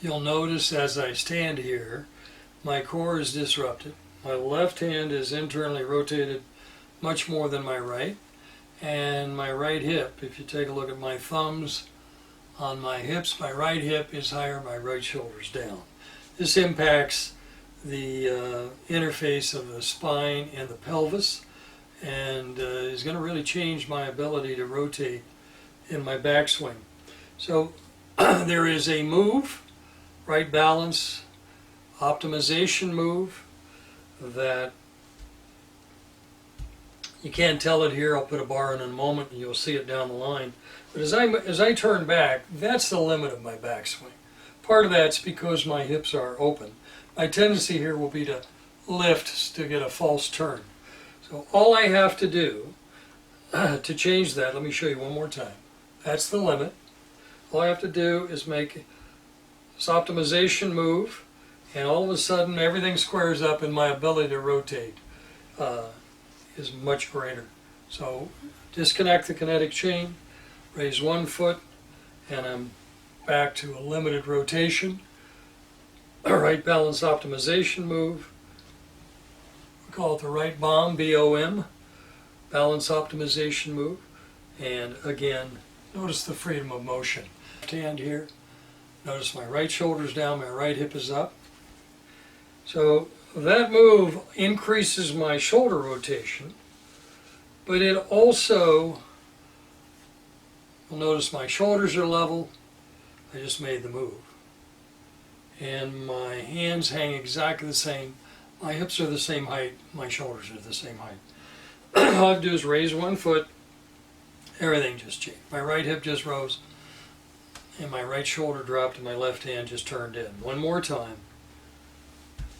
You'll notice as I stand here, my core is disrupted. My left hand is internally rotated much more than my right. And my right hip, if you take a look at my thumbs on my hips, my right hip is higher, my right shoulder's down. This impacts the interface of the spine and the pelvis, and is going to really change my ability to rotate in my backswing. So there is a move, right balance optimization move, that you can't tell it here. I'll put a bar in a moment and you'll see it down the line. But as I turn back, that's the limit of my backswing. Part of that's because my hips are open. My tendency here will be to lift to get a false turn. So all I have to do to change that, let me show you one more time. That's the limit. All I have to do is make this optimization move, and all of a sudden everything squares up and my ability to rotate is much greater. So disconnect the kinetic chain, raise one foot, and I'm back to a limited rotation. A right balance optimization move. We call it the right BOM, B-O-M, balance optimization move. And again, notice the freedom of motion. Left hand here. Notice my right shoulder's down, my right hip is up. So that move increases my shoulder rotation, but it also, you'll notice my shoulders are level. I just made the move. And my hands hang exactly the same. My hips are the same height, my shoulders are the same height. All I have to do is raise one foot, everything just changed. My right hip just rose, and my right shoulder dropped, and my left hand just turned in. One more time.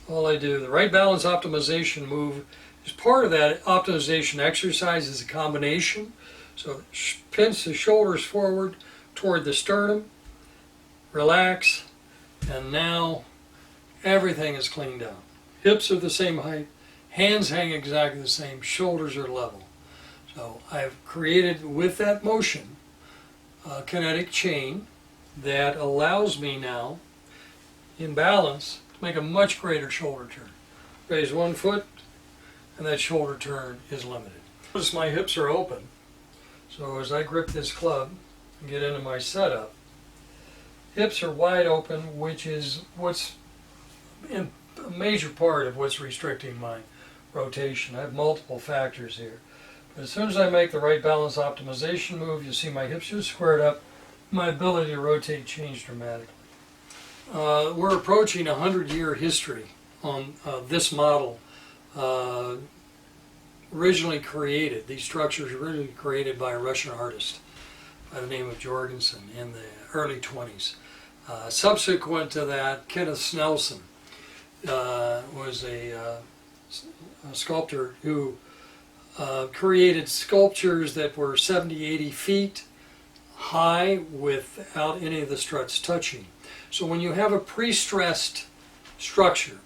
All I do, the right balance optimization move is part of that optimization exercise, is a combination. So pinch the shoulders forward toward the sternum, relax, and now everything is cleaned out. Hips are the same height, hands hang exactly the same, shoulders are level. So I've created with that motion a kinetic chain that allows me now, in balance, to make a much greater shoulder turn. Raise one foot, and that shoulder turn is limited. Notice my hips are open, so as I grip this club and get into my setup, hips are wide open, which is what's a major part of what's restricting my rotation. I have multiple factors here. But as soon as I make the right balance optimization move, you see my hips just squared up. My ability to rotate changed dramatically. We're approaching a 100-year history on this model. Originally created, these structures were originally created by a Russian artist by the name of Jorgensen in the early 20s. Subsequent to that, Kenneth Snelson was a sculptor who created sculptures that were 70, 80 feet high without any of the struts touching. So when you have a pre-stressed structure,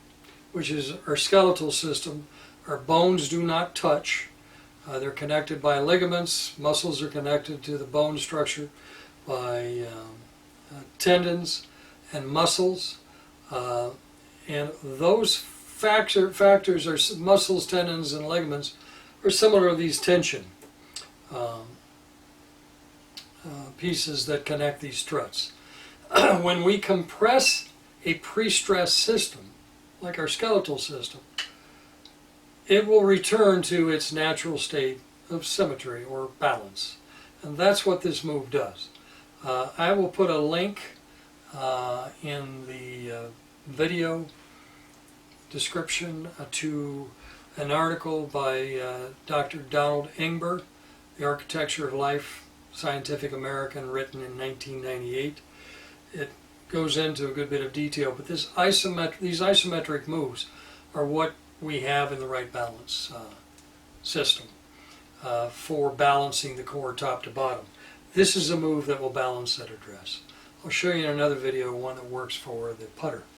which is our skeletal system, our bones do not touch. They're connected by ligaments. Muscles are connected to the bone structure by tendons and muscles. And those factors are muscles, tendons, and ligaments are similar to these tension pieces that connect these struts. When we compress a pre-stressed system, like our skeletal system, it will return to its natural state of symmetry or balance. And that's what this move does. I will put a link in the video description to an article by Dr. Donald Ingber, The Architecture of Life, Scientific American, written in 1998. It goes into a good bit of detail, but these isometric moves are what we have in the right balance system for balancing the core top to bottom. This is a move that will balance that address. I'll show you in another video one that works for the putter.